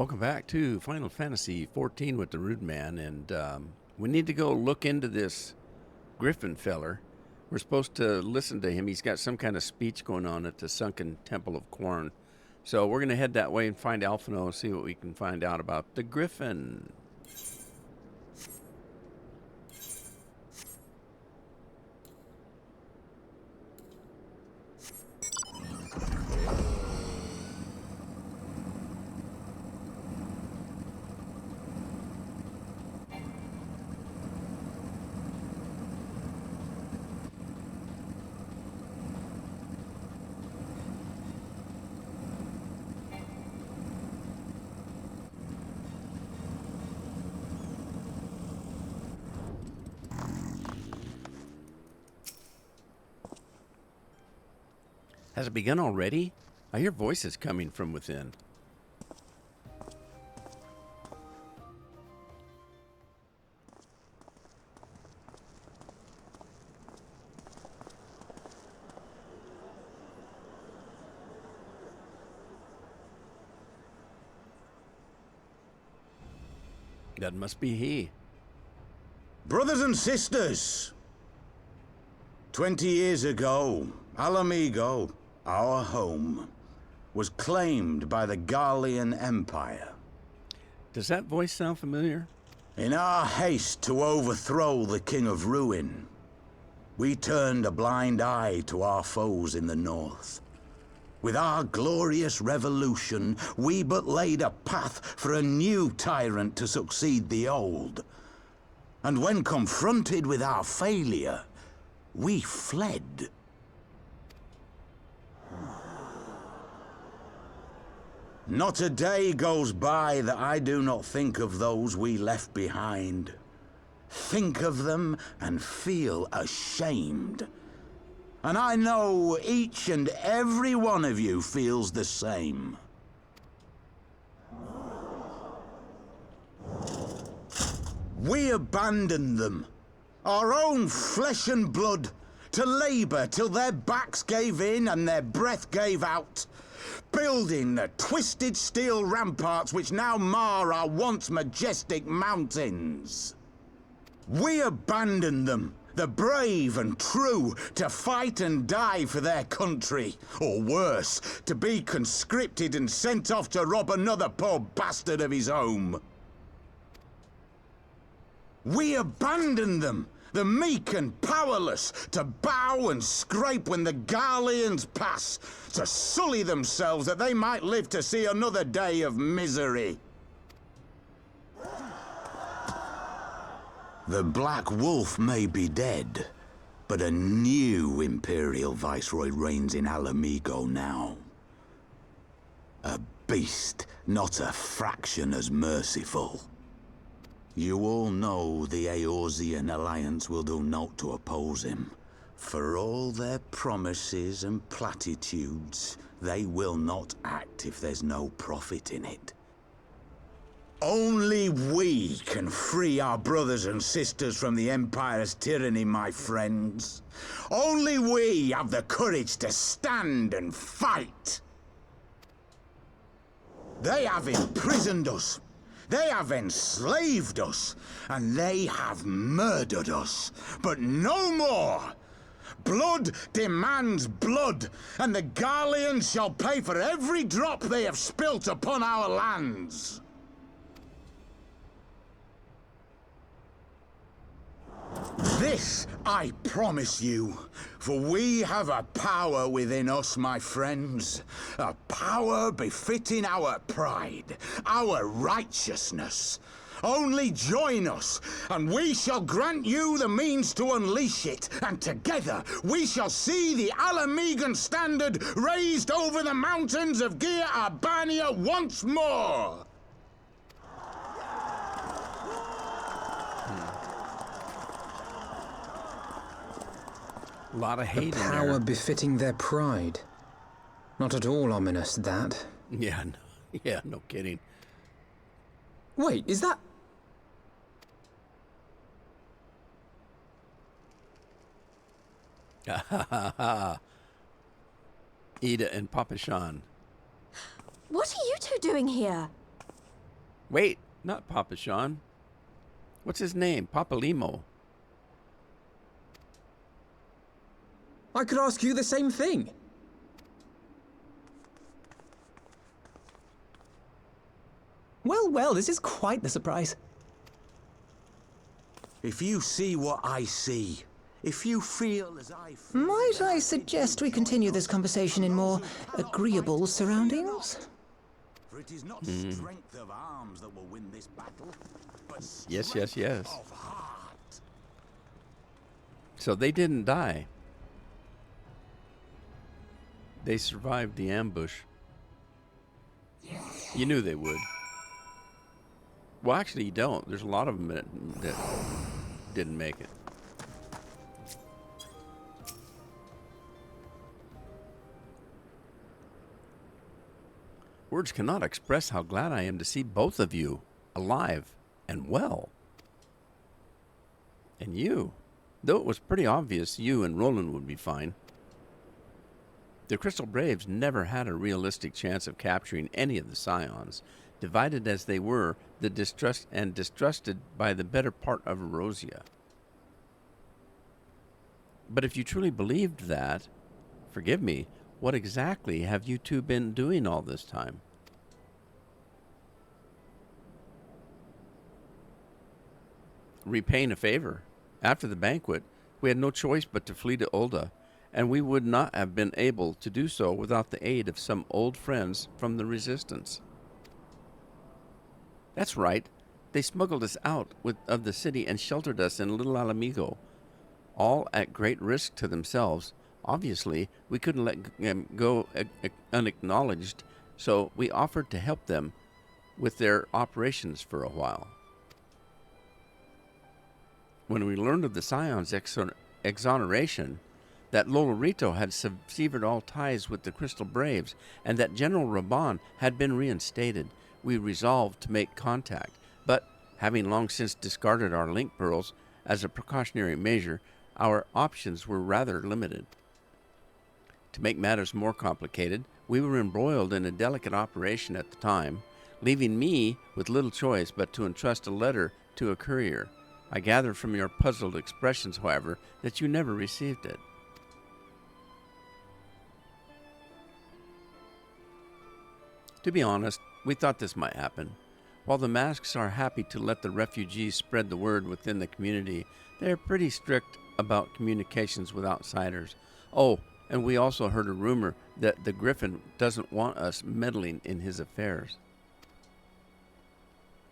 Welcome back to Final Fantasy XIV with the Rude Man, and we need to go look into this Griffin feller. We're supposed to listen to him. He's got some kind of speech going on at the Sunken Temple of Corn. So we're going to head that way and find Alphino and see what we can find out about the Griffin. Has it begun already? I hear voices coming from within. That must be he. Brothers and sisters, 20 years ago, Alamigo, our home, was claimed by the Garlean Empire. Does that voice sound familiar? In our haste to overthrow the King of Ruin, we turned a blind eye to our foes in the north. With our glorious revolution, we but laid a path for a new tyrant to succeed the old. And when confronted with our failure, we fled. Not a day goes by that I do not think of those we left behind. Think of them and feel ashamed. And I know each and every one of you feels the same. We abandoned them, our own flesh and blood, to labor till their backs gave in and their breath gave out, building the twisted steel ramparts which now mar our once majestic mountains. We abandoned them, the brave and true, to fight and die for their country, or worse, to be conscripted and sent off to rob another poor bastard of his home. We abandoned them, the meek and powerless, to bow and scrape when the Garleans pass, to sully themselves that they might live to see another day of misery. The Black Wolf may be dead, but a new Imperial Viceroy reigns in Alamigo now. A beast, not a fraction as merciful. You all know the Eorzean Alliance will do naught to oppose him. For all their promises and platitudes, they will not act if there's no profit in it. Only we can free our brothers and sisters from the Empire's tyranny, my friends. Only we have the courage to stand and fight. They have imprisoned us. They have enslaved us, and they have murdered us, but no more! Blood demands blood, and the Garleans shall pay for every drop they have spilt upon our lands. This I promise you, for we have a power within us, my friends. A power befitting our pride, our righteousness. Only join us, and we shall grant you the means to unleash it, and together we shall see the Alamigan standard raised over the mountains of Gia Arbania once more! A lot of hate in there. Power befitting their pride. Not at all ominous, that. Yeah, no kidding. Wait, is that... Ida and Papa Sean. What are you two doing here? Wait, not Papa Sean. What's his name? Papa Limo. I could ask you the same thing. Well, well, this is quite the surprise. If you see what I see, if you feel as I feel... Might I suggest we continue this conversation in more agreeable surroundings? For it is not strength of arms that will win this battle, but Yes, strength yes. of heart. So they didn't die. They survived the ambush. You knew they would. Well, actually, you don't. There's a lot of them that didn't make it. Words cannot express how glad I am to see both of you alive and well. And you, though it was pretty obvious you and Roland would be fine. The Crystal Braves never had a realistic chance of capturing any of the Scions, divided as they were, distrusted by the better part of Erosia. But if you truly believed that, forgive me, what exactly have you two been doing all this time? Repaying a favor. After the banquet, we had no choice but to flee to Ulda, and we would not have been able to do so without the aid of some old friends from the Resistance. That's right. They smuggled us out of the city and sheltered us in Little Alamigo, all at great risk to themselves. Obviously, we couldn't let them go unacknowledged, so we offered to help them with their operations for a while. When we learned of the Scion's exoneration, that Lolorito had severed all ties with the Crystal Braves, and that General Raban had been reinstated, we resolved to make contact. But, having long since discarded our link pearls as a precautionary measure, our options were rather limited. To make matters more complicated, we were embroiled in a delicate operation at the time, leaving me with little choice but to entrust a letter to a courier. I gather from your puzzled expressions, however, that you never received it. To be honest, we thought this might happen. While the masks are happy to let the refugees spread the word within the community, they are pretty strict about communications with outsiders. Oh, and we also heard a rumor that the Griffin doesn't want us meddling in his affairs.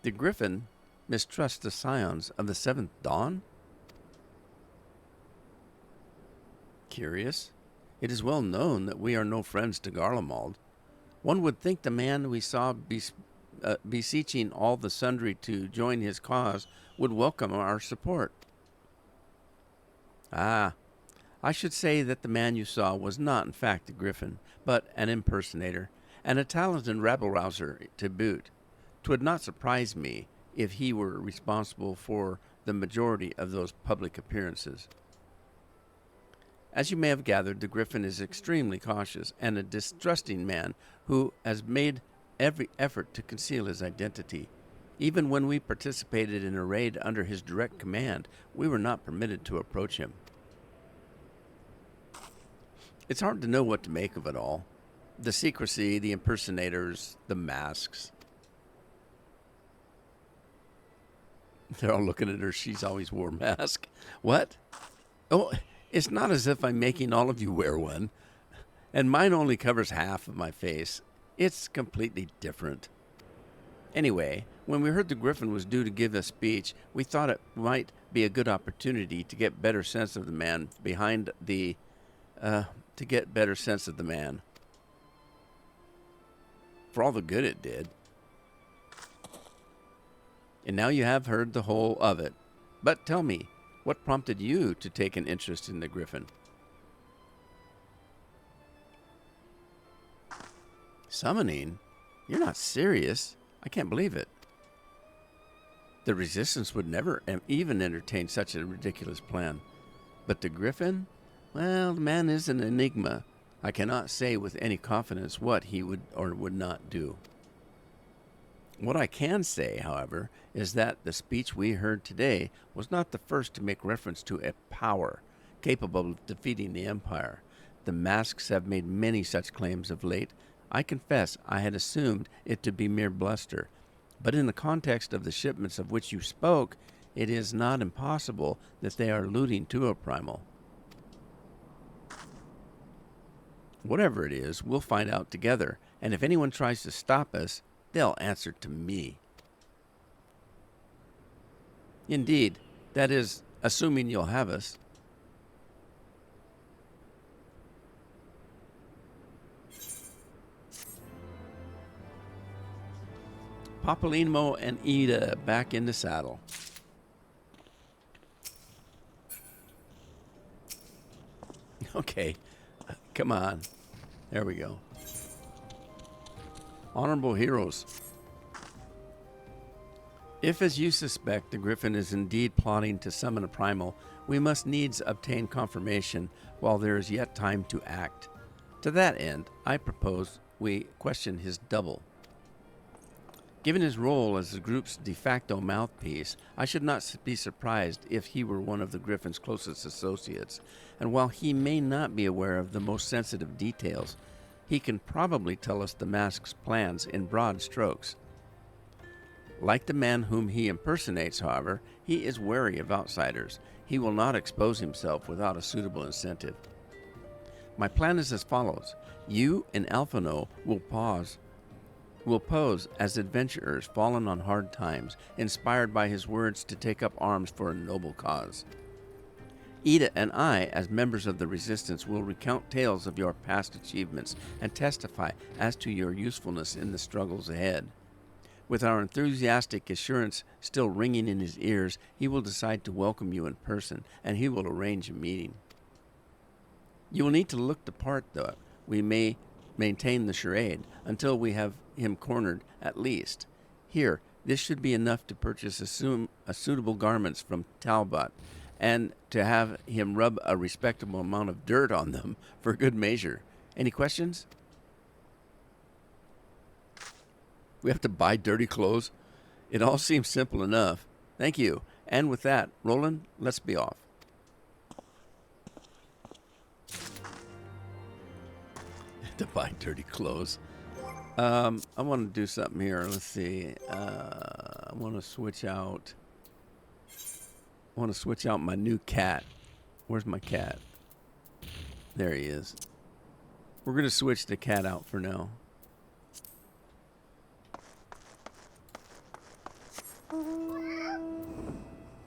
The Griffin mistrusts the Scions of the Seventh Dawn? Curious. It is well known that we are no friends to Garlemald. One would think the man we saw beseeching all the sundry to join his cause would welcome our support. Ah, I should say that the man you saw was not in fact a Griffin, but an impersonator, and a talented rabble-rouser to boot. 'Twould not surprise me if he were responsible for the majority of those public appearances. As you may have gathered, the Griffin is extremely cautious and a distrusting man who has made every effort to conceal his identity. Even when we participated in a raid under his direct command, we were not permitted to approach him. It's hard to know what to make of it all. The secrecy, the impersonators, the masks. They're all looking at her. She's always wore a mask. What? Oh, it's not as if I'm making all of you wear one. And mine only covers half of my face. It's completely different. Anyway, when we heard the Griffin was due to give a speech, we thought it might be a good opportunity to get better sense of the man behind the... to get better sense of the man. For all the good it did. And now you have heard the whole of it. But tell me, what prompted you to take an interest in the Griffin? Summoning? You're not serious. I can't believe it. The Resistance would never even entertain such a ridiculous plan. But the Griffin? Well, the man is an enigma. I cannot say with any confidence what he would or would not do. What I can say, however, is that the speech we heard today was not the first to make reference to a power capable of defeating the Empire. The masks have made many such claims of late. I confess I had assumed it to be mere bluster. But in the context of the shipments of which you spoke, it is not impossible that they are alluding to a primal. Whatever it is, we'll find out together, and if anyone tries to stop us, they'll answer to me. Indeed, that is, assuming you'll have us. Papalinmo and Ida back in the saddle. Okay, come on. There we go. Honorable heroes. If, as you suspect, the Griffin is indeed plotting to summon a primal, we must needs obtain confirmation while there is yet time to act. To that end, I propose we question his double. Given his role as the group's de facto mouthpiece, I should not be surprised if he were one of the Griffin's closest associates, and while he may not be aware of the most sensitive details, he can probably tell us the mask's plans in broad strokes. Like the man whom he impersonates, however, he is wary of outsiders. He will not expose himself without a suitable incentive. My plan is as follows. You and Alphino will pose as adventurers fallen on hard times, inspired by his words to take up arms for a noble cause. Ida and I, as members of the Resistance, will recount tales of your past achievements and testify as to your usefulness in the struggles ahead. With our enthusiastic assurance still ringing in his ears, he will decide to welcome you in person, and he will arrange a meeting. You will need to look the part, though. We may maintain the charade until we have him cornered at least. Here, this should be enough to purchase a suitable garments from Talbot, and to have him rub a respectable amount of dirt on them for good measure. Any questions? We have to buy dirty clothes? It all seems simple enough. Thank you. And with that, Roland, let's be off. To buy dirty clothes. I want to do something here. Let's see. I want to switch out my new cat. Where's my cat? There he is. We're going to switch the cat out for now.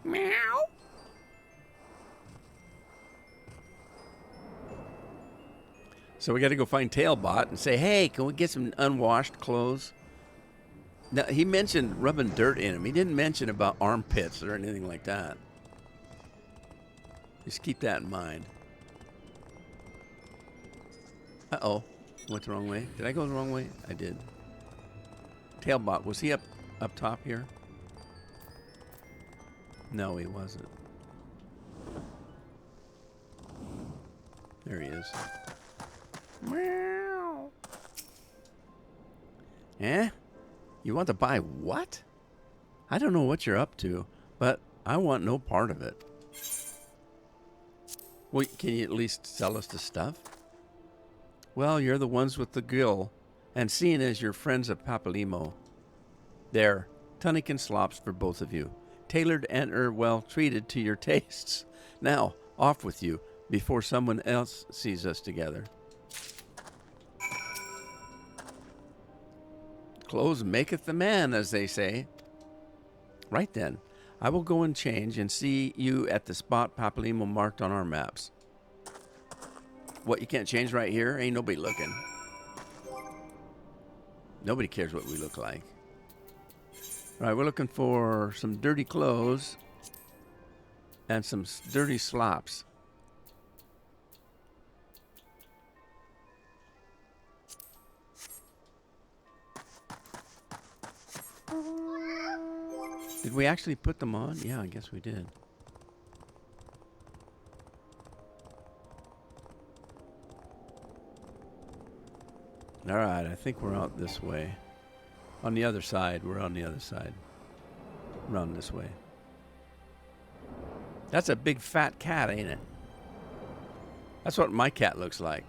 Meow. So we got to go find Tailbot and say, hey, can we get some unwashed clothes? Now, he mentioned rubbing dirt in him. He didn't mention about armpits or anything like that. Just keep that in mind. Uh-oh. Went the wrong way. Did I go the wrong way? I did. Tailbot, was he up top here? No, he wasn't. There he is. Meow. Eh? You want to buy what? I don't know what you're up to, but I want no part of it. Well, can you at least sell us the stuff? Well, you're the ones with the gill, and seeing as you're friends of Papalimo. There, tonic and slops for both of you. Tailored and well treated to your tastes. Now, off with you, before someone else sees us together. Clothes maketh the man, as they say. Right then, I will go and change and see you at the spot Papalimo marked on our maps. What, you can't change right here? Ain't nobody looking. Nobody cares what we look like. All right, we're looking for some dirty clothes and some dirty slops. Did we actually put them on? Yeah, I guess we did. All right, I think we're out this way. On the other side. We're on the other side. Run this way. That's a big fat cat, ain't it? That's what my cat looks like.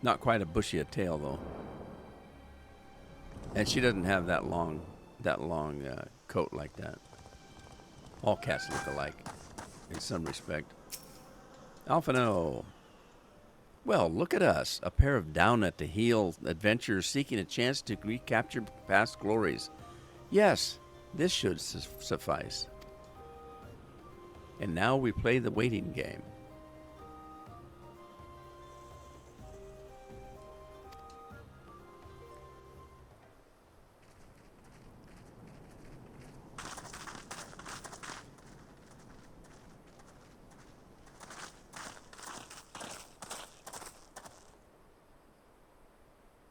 Not quite a bushy a tail, though. And she doesn't have that long coat like that. All cats look alike, in some respect. Alphino. Well, look at us. A pair of down-at-the-heel adventurers seeking a chance to recapture past glories. Yes, this should suffice. And now we play the waiting game.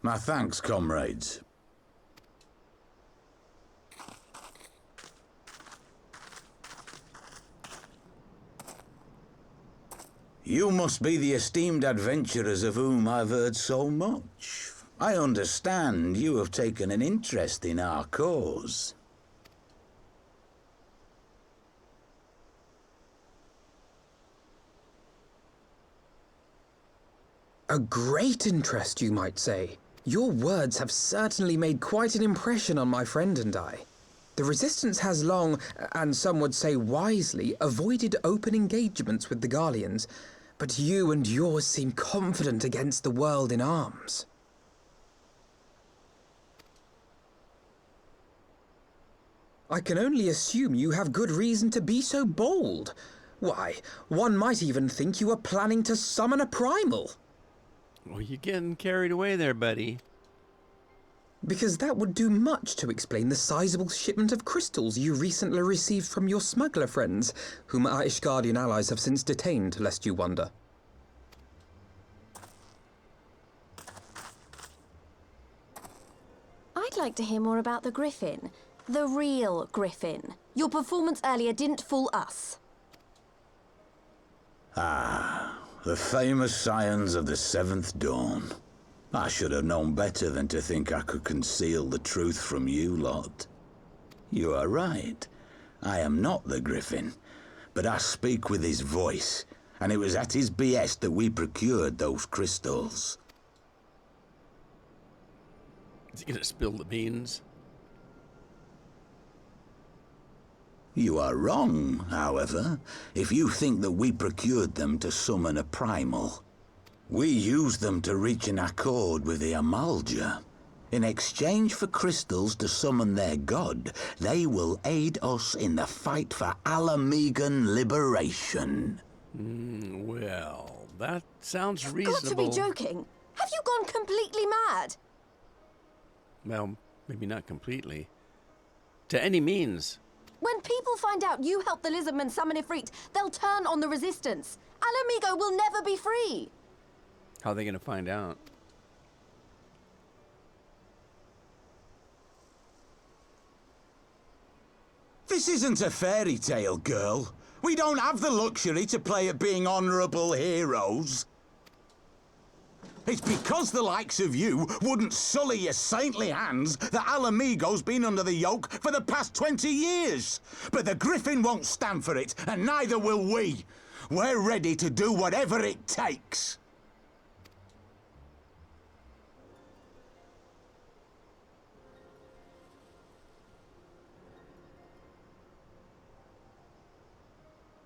My thanks, comrades. You must be the esteemed adventurers of whom I've heard so much. I understand you have taken an interest in our cause. A great interest, you might say. Your words have certainly made quite an impression on my friend and I. The Resistance has long, and some would say wisely, avoided open engagements with the Garleans, but you and yours seem confident against the world in arms. I can only assume you have good reason to be so bold. Why, one might even think you are planning to summon a primal. Well, you're getting carried away there, buddy. Because that would do much to explain the sizable shipment of crystals you recently received from your smuggler friends, whom our Ishgardian allies have since detained, lest you wonder. I'd like to hear more about the Griffin. The real Griffin. Your performance earlier didn't fool us. The famous scions of the Seventh Dawn. I should have known better than to think I could conceal the truth from you lot. You are right. I am not the Griffin, but I speak with his voice, and it was at his behest that we procured those crystals. Is he gonna spill the beans? You are wrong, however, if you think that we procured them to summon a primal. We used them to reach an accord with the Amalja. In exchange for crystals to summon their god, they will aid us in the fight for Alamegan liberation. Well, that sounds You've reasonable. got to be joking. Have you gone completely mad? Well, maybe not completely. To any means. When people find out you helped the Lizardmen summon Ifrit, they'll turn on the Resistance. Alamigo will never be free. How are they going to find out? This isn't a fairy tale, girl. We don't have the luxury to play at being honourable heroes. It's because the likes of you wouldn't sully your saintly hands that Alamigo's been under the yoke for the past 20 years. But the Griffin won't stand for it, and neither will we. We're ready to do whatever it takes.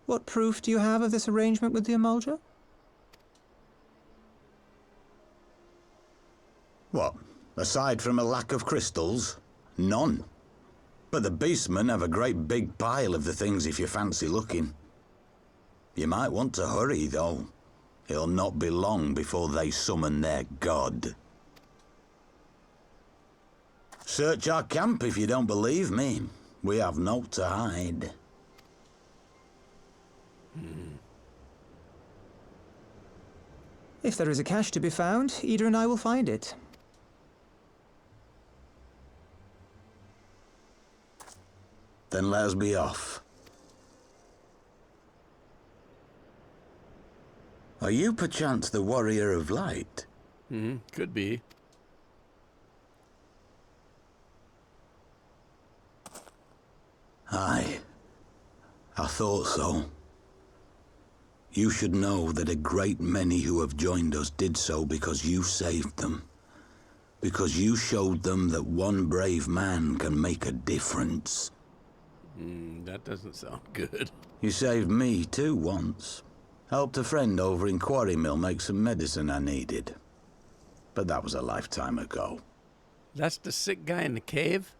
What proof do you have of this arrangement with the Amalja? What? Aside from a lack of crystals? None. But the beastmen have a great big pile of the things if you fancy looking. You might want to hurry, though. It'll not be long before they summon their god. Search our camp if you don't believe me. We have naught to hide. If there is a cache to be found, Ida and I will find it. Then let us be off. Are you perchance the Warrior of Light? Could be. thought so. You should know that a great many who have joined us did so because you saved them. Because you showed them that one brave man can make a difference. That doesn't sound good. You saved me too once. Helped a friend over in Quarry Mill make some medicine I needed. But that was a lifetime ago. That's the sick guy in the cave?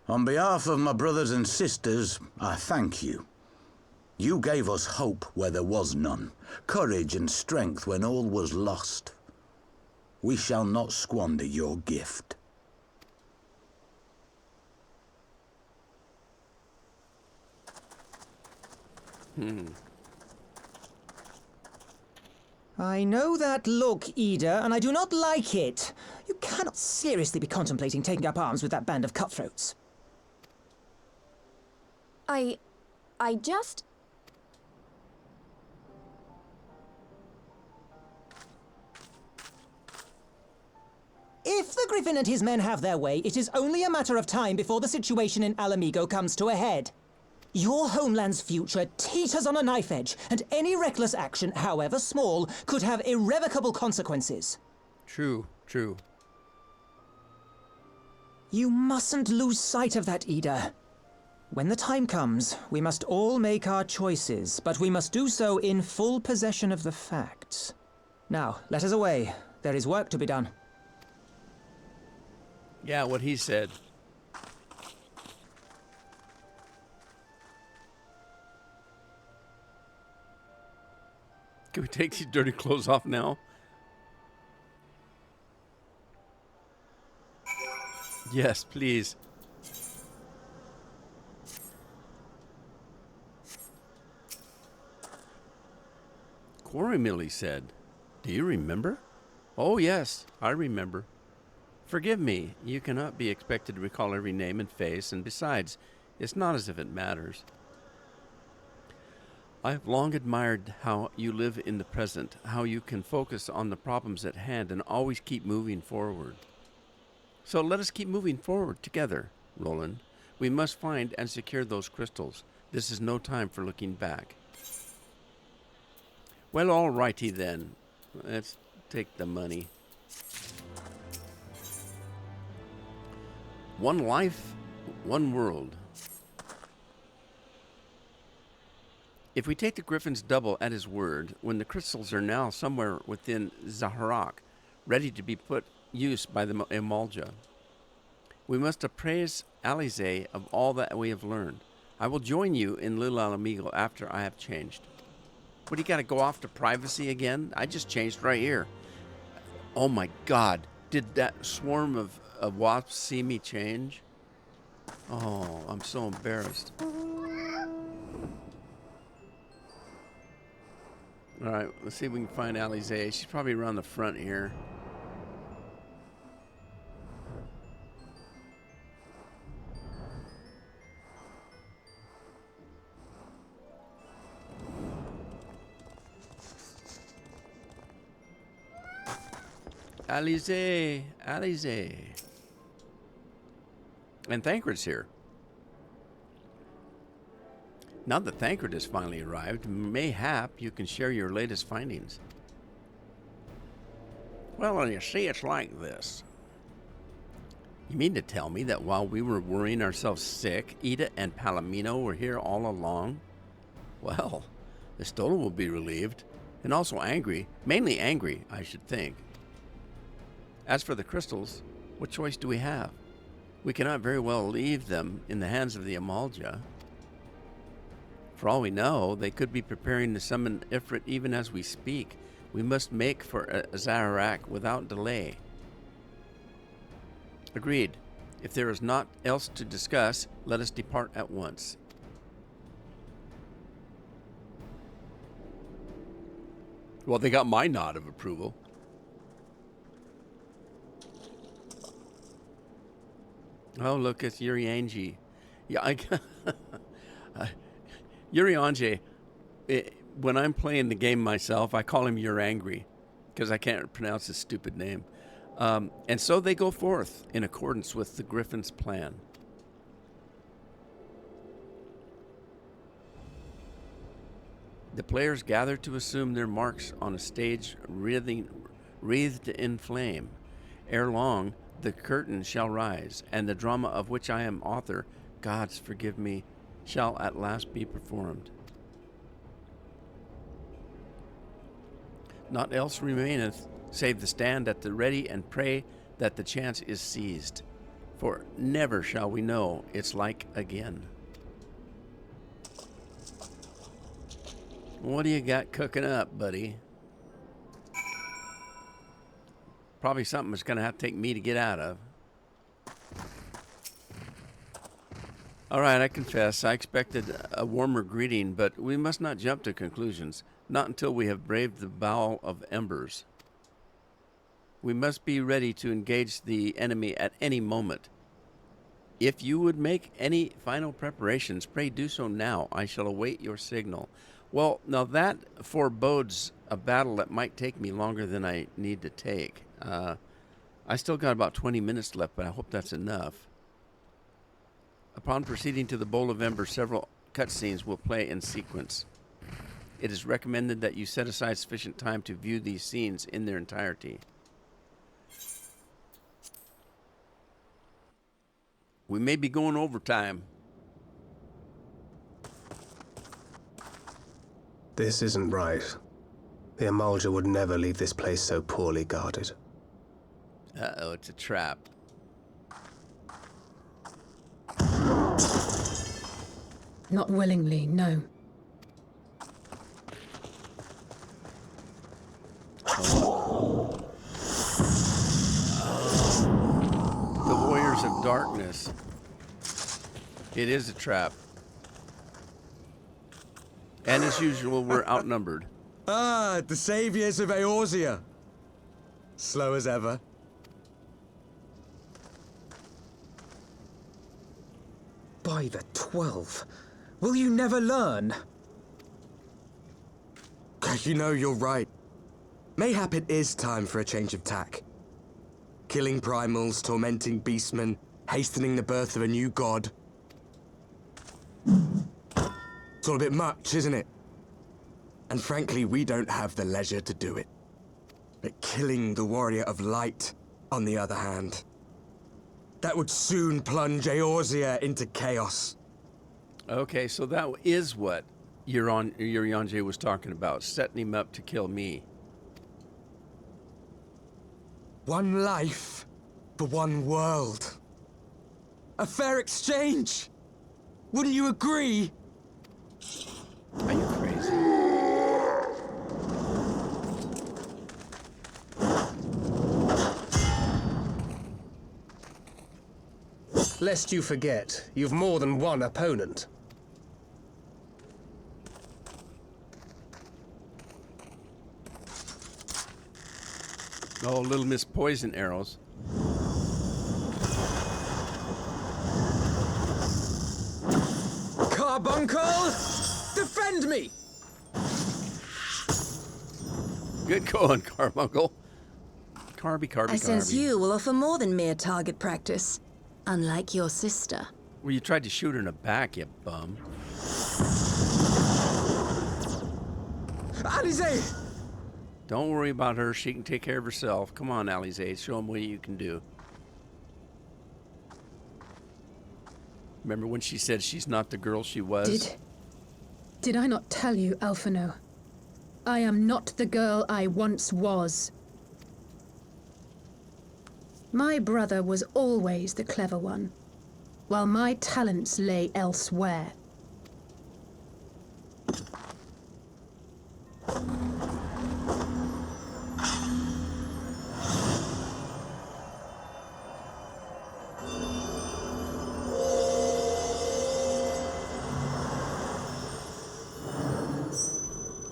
On behalf of my brothers and sisters, I thank you. You gave us hope where there was none, courage and strength when all was lost. We shall not squander your gift. I know that look, Ida, and I do not like it. You cannot seriously be contemplating taking up arms with that band of cutthroats. I just... If the Griffin and his men have their way, it is only a matter of time before the situation in Alamigo comes to a head. Your homeland's future teeters on a knife edge, and any reckless action, however small, could have irrevocable consequences. True, true. You mustn't lose sight of that, Ida. When the time comes, we must all make our choices, but we must do so in full possession of the facts. Now, let us away. There is work to be done. Yeah, what he said. Can we take these dirty clothes off now? Yes, please. Quarry Mill, he said. Do you remember? Oh, yes, I remember. Forgive me, you cannot be expected to recall every name and face, and besides, it's not as if it matters. I have long admired how you live in the present, how you can focus on the problems at hand and always keep moving forward. So let us keep moving forward together, Roland. We must find and secure those crystals. This is no time for looking back. Well, all righty then. Let's take the money. One life, one world. If we take the Griffin's double at his word, when the crystals are now somewhere within Zaharak, ready to be put use by the Emolja, we must appraise Alize of all that we have learned. I will join you in Little Alamigo after I have changed. What, do you got to go off to privacy again? I just changed right here. Oh my God, did that swarm of wasps see me change? Oh, I'm so embarrassed. All right, let's see if we can find Alize. She's probably around the front here. Alize, Alize. And Thancred's here. Now that Thancred has finally arrived, mayhap you can share your latest findings. Well, you see, it's like this. You mean to tell me that while we were worrying ourselves sick, Ida and Palomino were here all along? Well, the Stola will be relieved, and also angry, mainly angry, I should think. As for the crystals, what choice do we have? We cannot very well leave them in the hands of the Emolja. For all we know, they could be preparing to summon Ifrit even as we speak. We must make for Zaharak without delay. Agreed. If there is naught else to discuss, let us depart at once. Well, they got my nod of approval. Oh, look, it's Urianji. Yeah, Urianji, when I'm playing the game myself, I call him Urangry, because I can't pronounce his stupid name. And so they go forth in accordance with the Griffin's plan. The players gather to assume their marks on a stage wreathed in flame. Ere long, the curtain shall rise, and the drama of which I am author, gods forgive me, shall at last be performed. Naught else remaineth, save the stand at the ready and pray that the chance is seized, for never shall we know its like again. What do you got cooking up, buddy? Probably something that's going to have to take me to get out of. All right, I confess, I expected a warmer greeting, but we must not jump to conclusions, not until we have braved the bowl of embers. We must be ready to engage the enemy at any moment. If you would make any final preparations, pray do so now. I shall await your signal. Well, now that forebodes a battle that might take me longer than I need to take. I still got about 20 minutes left, but I hope that's enough. Upon proceeding to the Bowl of Ember, several cutscenes will play in sequence. It is recommended that you set aside sufficient time to view these scenes in their entirety. We may be going overtime. This isn't right. The Amalja would never leave this place so poorly guarded. Uh-oh, it's a trap. Not willingly, no. The Warriors of Darkness. It is a trap. And as usual, we're outnumbered. Ah, the saviors of Eorzea. Slow as ever. By the 12. Will you never learn? You know, you're right. Mayhap it is time for a change of tack. Killing primals, tormenting beastmen, hastening the birth of a new god. It's all a bit much, isn't it? And frankly, we don't have the leisure to do it. But killing the warrior of light, on the other hand, that would soon plunge Eorzea into chaos. Okay, so that is what Urianger was talking about, setting him up to kill me. One life for one world. A fair exchange. Wouldn't you agree? Are you crazy? Lest you forget, you've more than one opponent. Oh, Little Miss Poison arrows. Carbuncle! Defend me! Good going, Carbuncle. I sense you will offer more than mere target practice, unlike your sister. Well, you tried to shoot her in the back, you bum. Alize! Don't worry about her. She can take care of herself. Come on, Alize. Show them what you can do. Remember when she said she's not the girl she was? Did I not tell you, Alphino? I am not the girl I once was. My brother was always the clever one, while my talents lay elsewhere.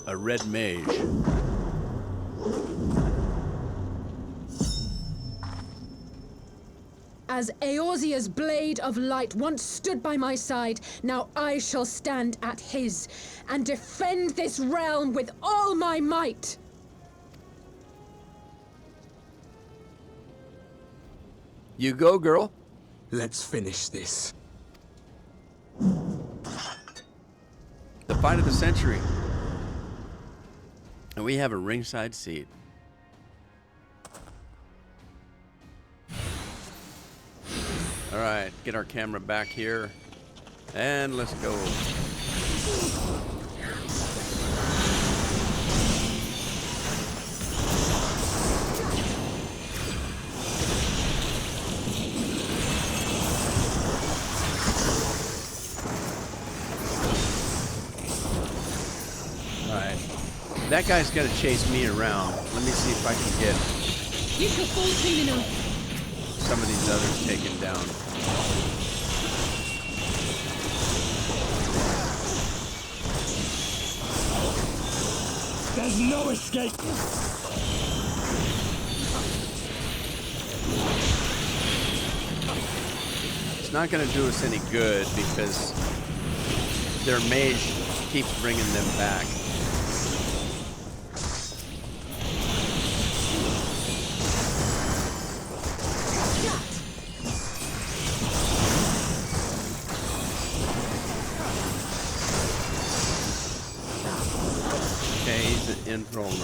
A red mage. As Eorzea's blade of light once stood by my side, now I shall stand at his, and defend this realm with all my might. You go, girl. Let's finish this. The fight of the century. And we have a ringside seat. All right, get our camera back here. And let's go. That guy's got to chase me around. Let me see if I can get You shall fall soon enough. some of these others taken down. There's no escape. It's not going to do us any good because their mage keeps bringing them back. Okay, he's invulnerable.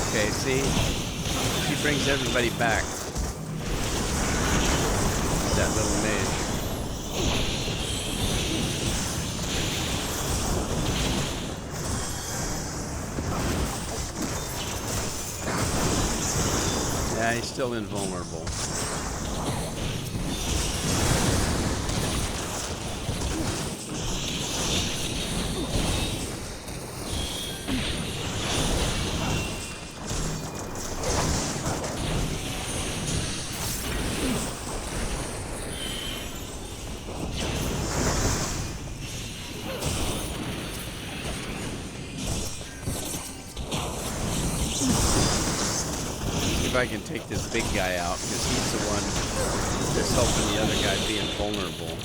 Okay, see? She brings everybody back. That little mage. Yeah, he's still invulnerable. If I can take this big guy out, because he's the one that's helping the other guy be invulnerable.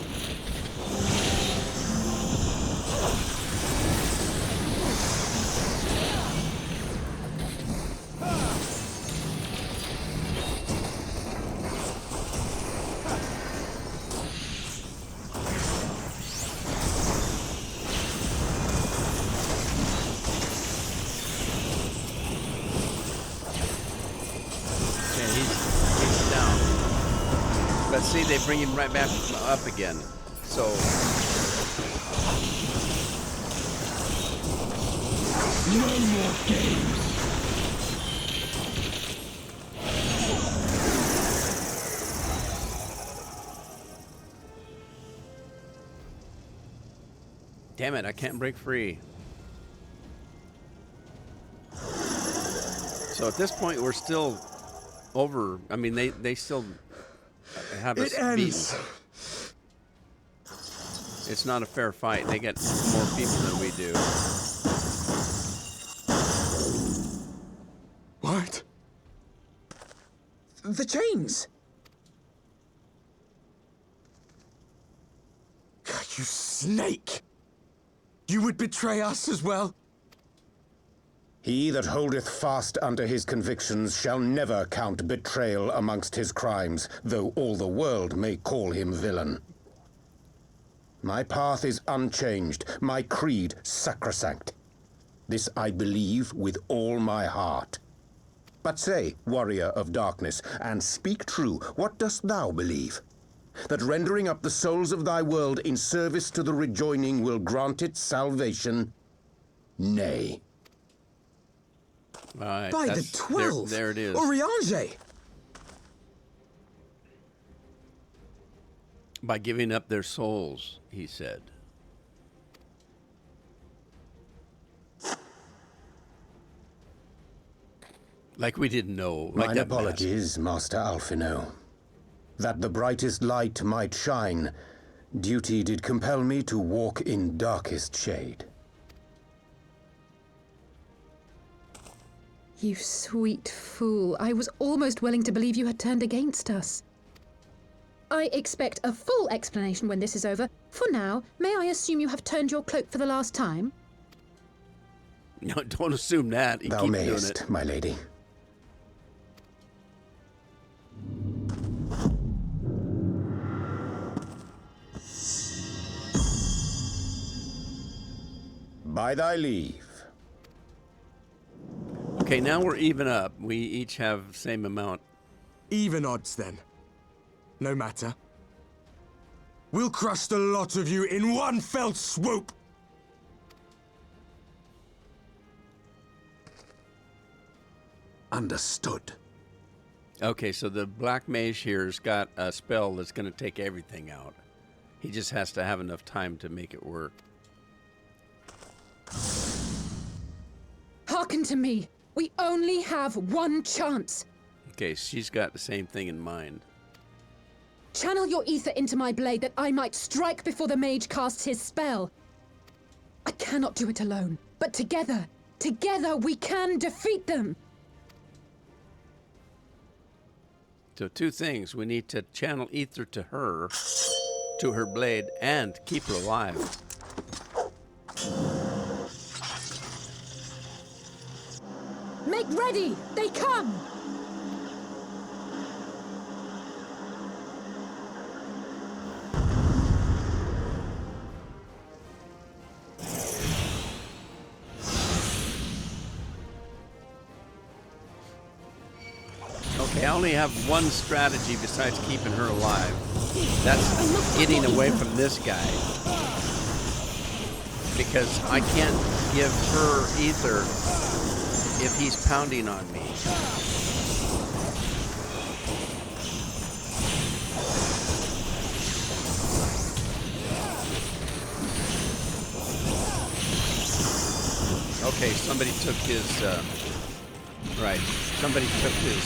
But see, they bring him right back up again. So No more games. damn it, I can't break free. So at this point, we're still over. I mean, they still have us beaten. It's not a fair fight. They get more people than we do. What? The chains! You snake! You would betray us as well? He that holdeth fast unto his convictions shall never count betrayal amongst his crimes, though all the world may call him villain. My path is unchanged, my creed sacrosanct. This I believe with all my heart. But say, warrior of darkness, and speak true, what dost thou believe? That rendering up the souls of thy world in service to the rejoining will grant it salvation? Nay. All right, By the 12! There it is. Oriange! By giving up their souls, he said. Like we didn't know. Like Mine apologies, Master Alphino. That the brightest light might shine, duty did compel me to walk in darkest shade. You sweet fool. I was almost willing to believe you had turned against us. I expect a full explanation when this is over. For now, may I assume you have turned your cloak for the last time? No, don't assume that. You Thou keep doing mayest, it. my lady. By thy leave. Okay, now we're even up. We each have the same amount. Even odds, then. No matter. We'll crush the lot of you in one fell swoop! Understood. Okay, so the black mage here's got a spell that's going to take everything out. He just has to have enough time to make it work. Hearken to me. We only have one chance. Okay, she's got the same thing in mind. Channel your ether into my blade that I might strike before the mage casts his spell. I cannot do it alone, but together we can defeat them. So two things. We need to channel ether to her blade, and keep her alive. Make ready! They come! Okay, I only have one strategy besides keeping her alive. That's getting away from this guy. Because I can't give her ether if he's pounding on me. Okay, somebody took his, right, somebody took his,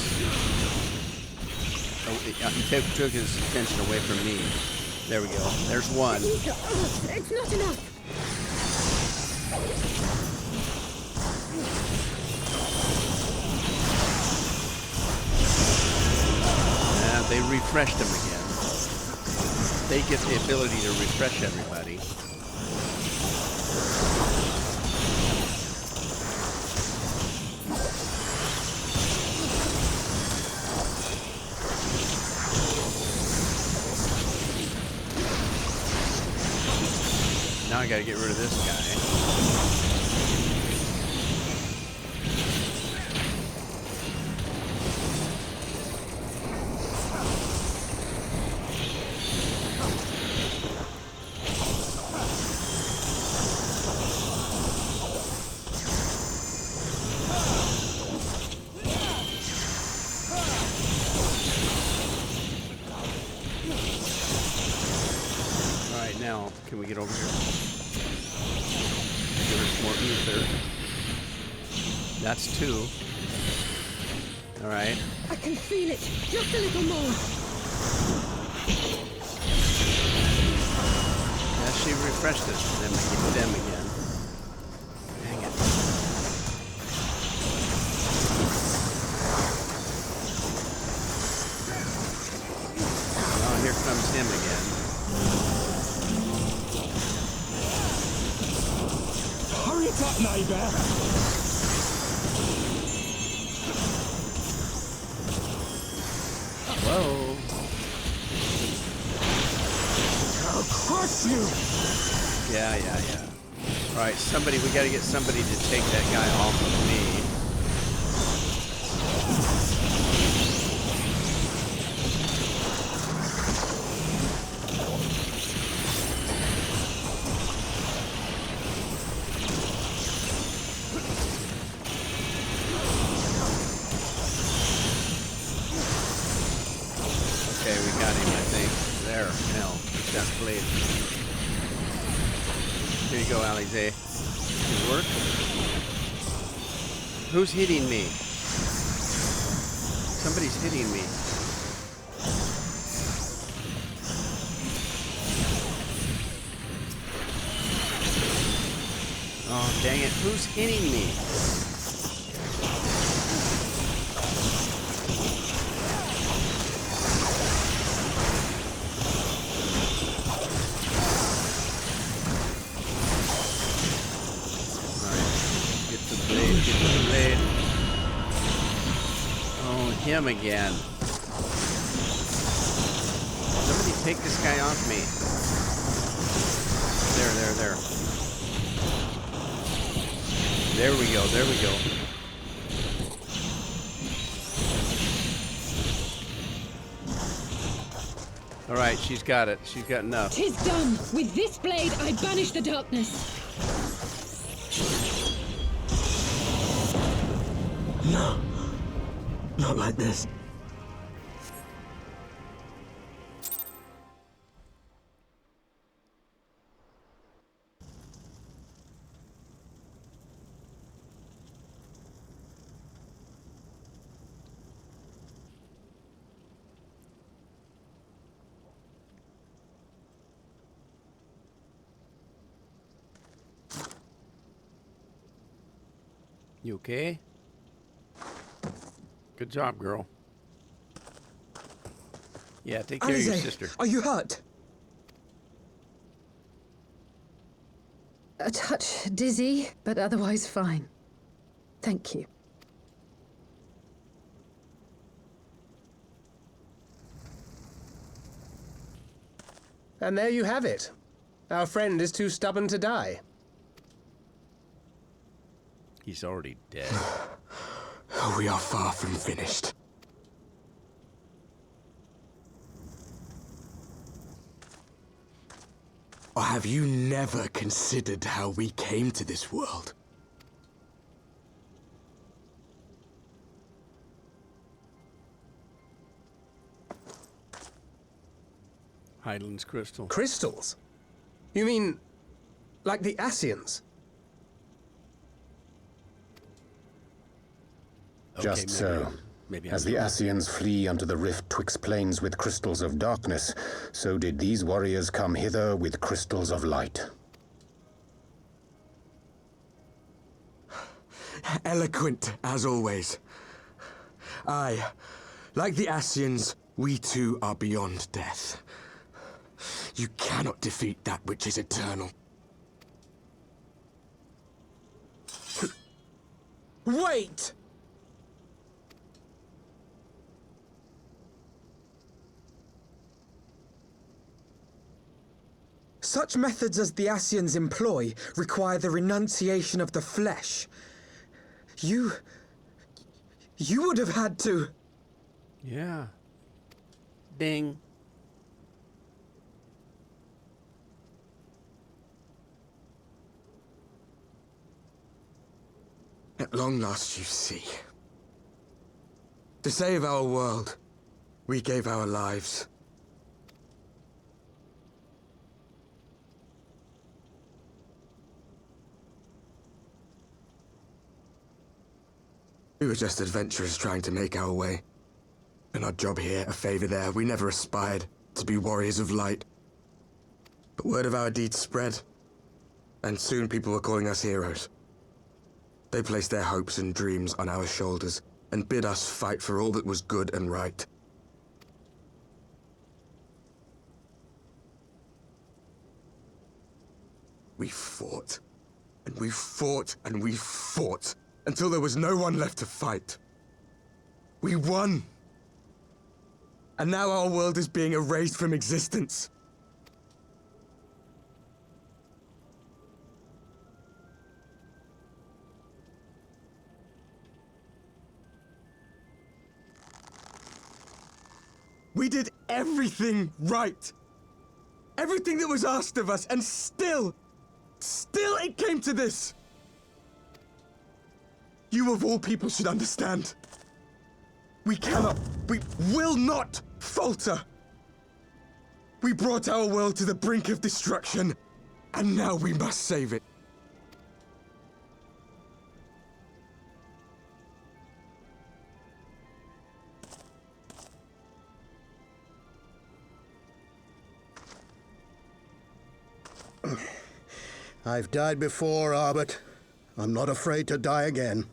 he took his attention away from me. There we go, there's one. It's not enough. They refreshed him again. They get the ability to refresh everybody. Now I gotta get rid of this guy. Now, can we get over here? Give her some more ether. That's two. Alright. I can feel it. Just a little more. Yeah, she refreshed us. Them again. Dang it. Well, here comes him again. Hurry it up, neighbor! Whoa. I'll crush you! Yeah. Alright, we gotta get somebody to take that guy off of me. Okay, we got him, I think. There, now, that blade. Here you go, Alize. Does it work? Who's hitting me? Somebody's hitting me. Oh, dang it. Who's hitting me? Him again. Somebody take this guy off me. There. There we go, there we go. All right, she's got it. She's got enough. 'Tis done. With this blade, I banish the darkness. No. Not like this. You okay? Good job, girl. Yeah, take care of your Alize, sister. are you hurt? A touch dizzy, but otherwise fine. Thank you. And there you have it. Our friend is too stubborn to die. He's already dead. We are far from finished. Or have you never considered how we came to this world? Highlands crystal. Crystals? You mean, like the Ascians? Just so. As the Ascians flee unto the rift twixt plains with crystals of darkness, so did these warriors come hither with crystals of light. Eloquent, as always. Aye, like the Ascians, we too are beyond death. You cannot defeat that which is eternal. Wait! Such methods as the Ascians employ require the renunciation of the flesh. You would have had to... Yeah. Ding. At long last, you see. To save our world, we gave our lives. We were just adventurers trying to make our way. An odd job here, a favor there. We never aspired to be warriors of light. But word of our deeds spread, and soon people were calling us heroes. They placed their hopes and dreams on our shoulders and bid us fight for all that was good and right. We fought, and we fought, and we fought, until there was no one left to fight. We won! And now our world is being erased from existence. We did everything right. Everything that was asked of us, and still it came to this. You of all people should understand. We will not falter. We brought our world to the brink of destruction, and now we must save it. I've died before, Arbet. I'm not afraid to die again.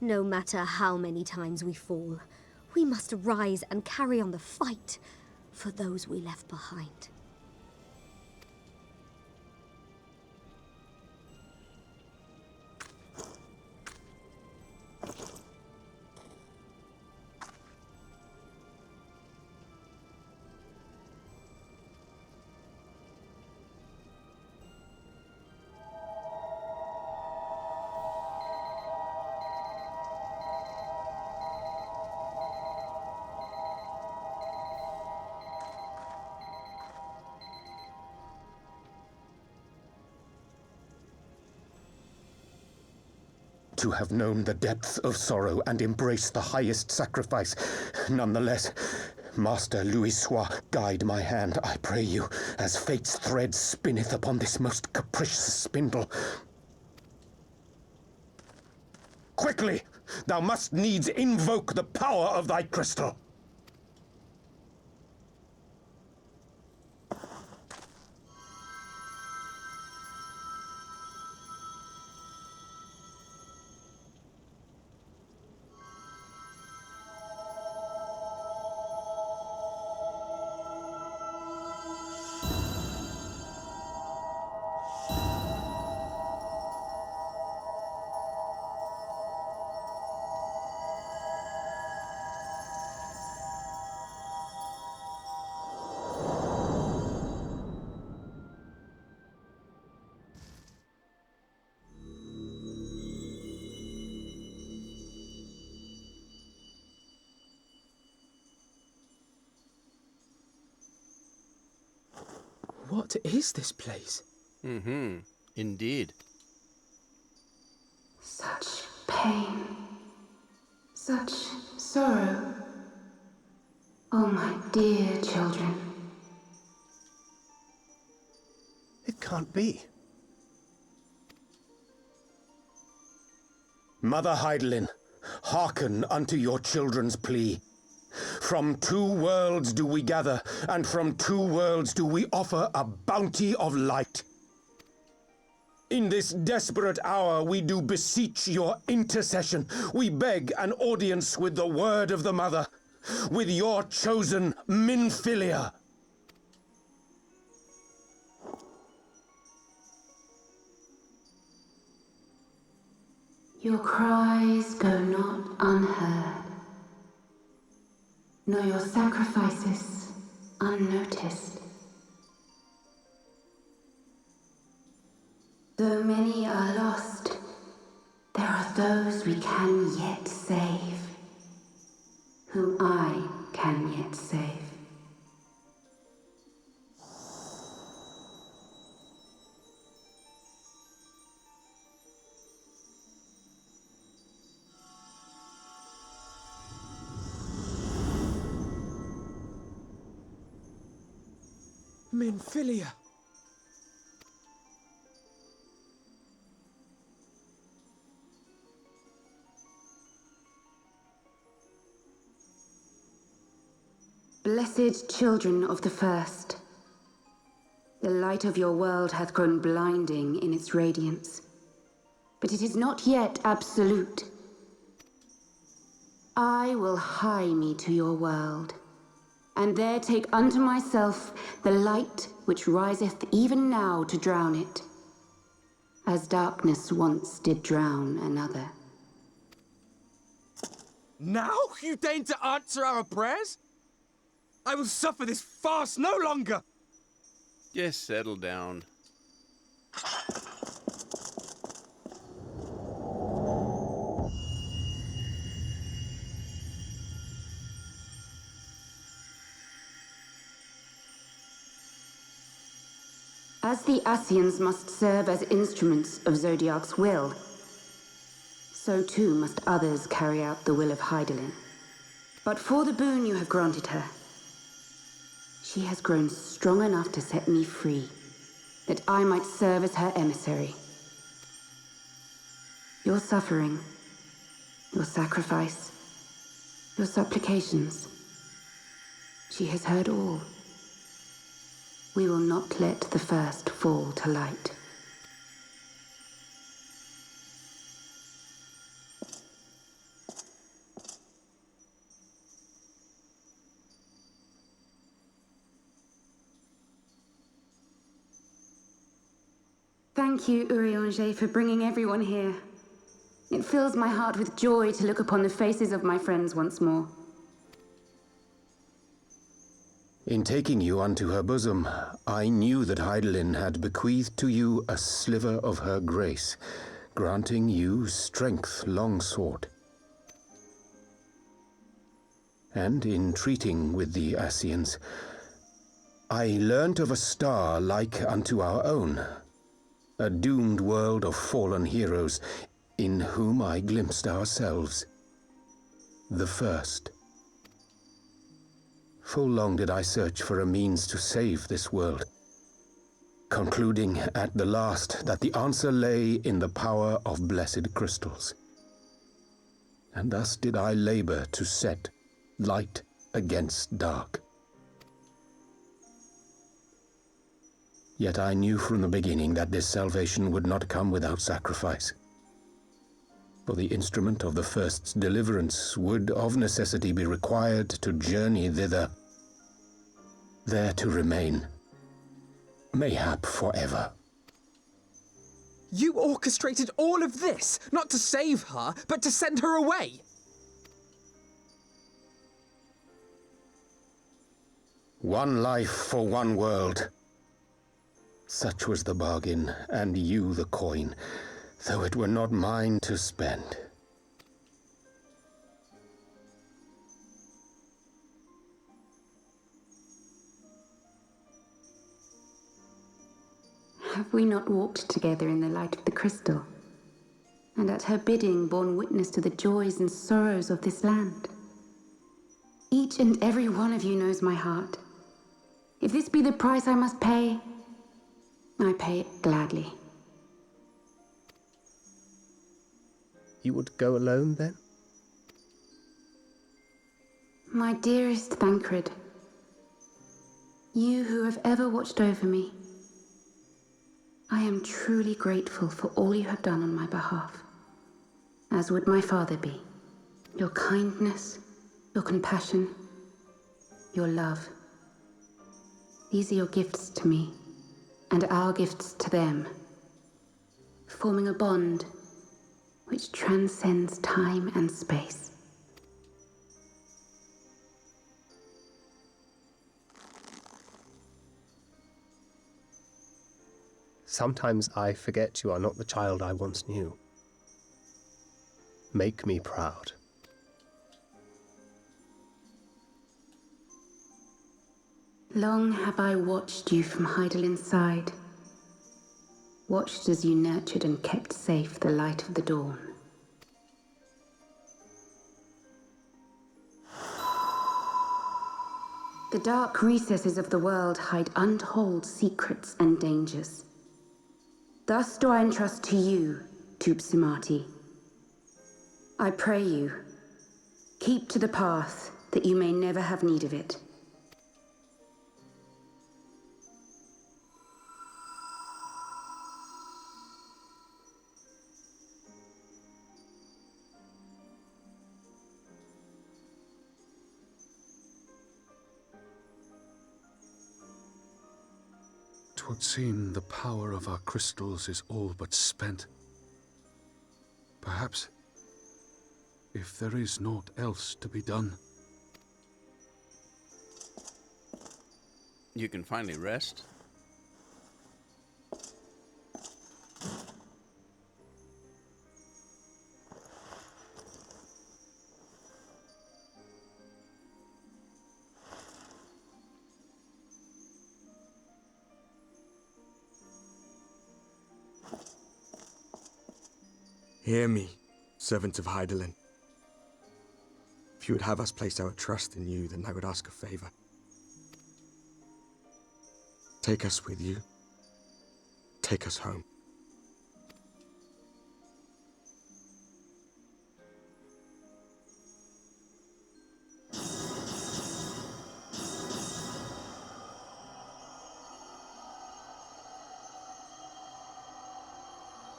No matter how many times we fall, we must rise and carry on the fight for those we left behind. to have known the depth of sorrow and embraced the highest sacrifice. Nonetheless, Master Louis-Soix, guide my hand, I pray you, as fate's thread spinneth upon this most capricious spindle. Quickly! Thou must needs invoke the power of thy crystal. What is this place? Mm-hmm. Indeed. Such pain. Such sorrow. Oh, my dear children. It can't be. Mother Heidelin, hearken unto your children's plea. From two worlds do we gather, and from two worlds do we offer a bounty of light. In this desperate hour we do beseech your intercession. We beg an audience with the word of the Mother, with your chosen Minfilia. Your cries go not unheard, nor your sacrifices unnoticed. Though many are lost, there are those we can yet save, whom I can yet save. Minfilia. Blessed children of the First, the light of your world hath grown blinding in its radiance, but it is not yet absolute. I will hie me to your world, and there take unto myself the light which riseth even now to drown it, as darkness once did drown another. Now you deign to answer our prayers? I will suffer this farce no longer! Just settle down. As the Ascians must serve as instruments of Zodiark's will, so too must others carry out the will of Heidelin. But for the boon you have granted her, she has grown strong enough to set me free, that I might serve as her emissary. Your suffering, your sacrifice, your supplications, she has heard all. We will not let the first fall to light. Thank you, Urianger, for bringing everyone here. It fills my heart with joy to look upon the faces of my friends once more. In taking you unto her bosom, I knew that Heidelin had bequeathed to you a sliver of her grace, granting you strength long sought. And in treating with the Ascians, I learnt of a star like unto our own, a doomed world of fallen heroes, in whom I glimpsed ourselves, the first. Full long did I search for a means to save this world, concluding at the last that the answer lay in the power of blessed crystals. And thus did I labor to set light against dark. Yet I knew from the beginning that this salvation would not come without sacrifice. For the instrument of the first's deliverance would of necessity be required to journey thither, there to remain, mayhap forever. You orchestrated all of this, not to save her, but to send her away! One life for one world. Such was the bargain, and you the coin, though it were not mine to spend. Have we not walked together in the light of the crystal, and at her bidding borne witness to the joys and sorrows of this land? Each and every one of you knows my heart. If this be the price I must pay, I pay it gladly. You would go alone, then? My dearest Thancred, you who have ever watched over me, I am truly grateful for all you have done on my behalf, as would my father be. Your kindness, your compassion, your love. These are your gifts to me, and our gifts to them, forming a bond which transcends time and space. Sometimes I forget you are not the child I once knew. Make me proud. Long have I watched you from Hydalin's side, watched as you nurtured and kept safe the light of the dawn. The dark recesses of the world hide untold secrets and dangers. Thus do I entrust to you, Tupsimati. I pray you, keep to the path that you may never have need of it. Twould seem the power of our crystals is all but spent. Perhaps, if there is naught else to be done. You can finally rest. Hear me, servant of Hydaelyn. If you would have us place our trust in you, then I would ask a favor. Take us with you. Take us home.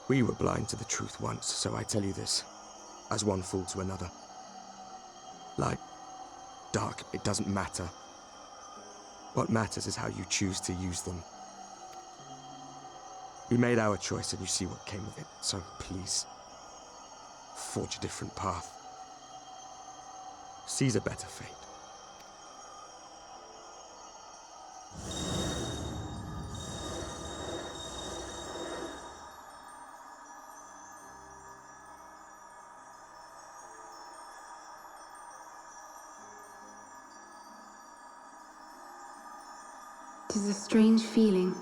We were blind to the truth once, so I tell you this, as one fool to another. Light, dark, it doesn't matter. What matters is how you choose to use them. We made our choice and you see what came of it, so please, forge a different path. Seize a better fate. It is a strange feeling.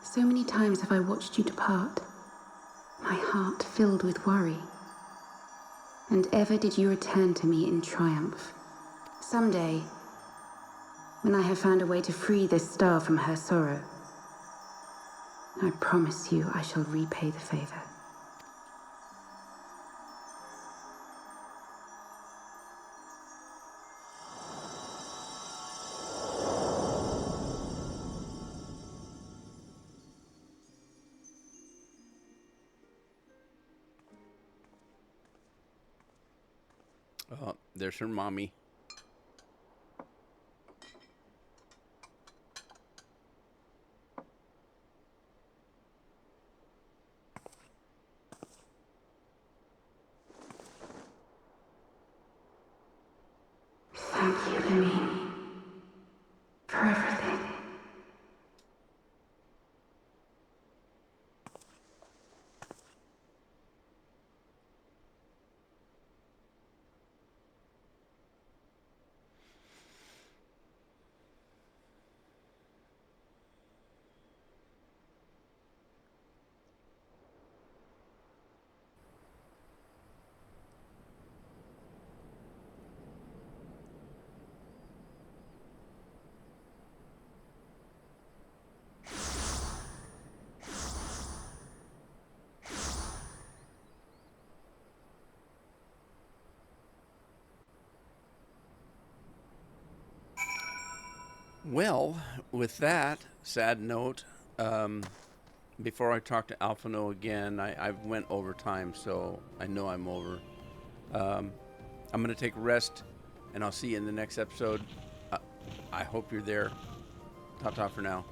So many times have I watched you depart, my heart filled with worry. And ever did you return to me in triumph. Someday, when I have found a way to free this star from her sorrow, I promise you I shall repay the favor. Oh, there's her mommy. Thank you, Lemmy, for everything. Well, with that sad note, before I talk to Alphino again, I went over time, so I know I'm over. I'm going to take a rest, and I'll see you in the next episode. I hope you're there. Ta-ta for now.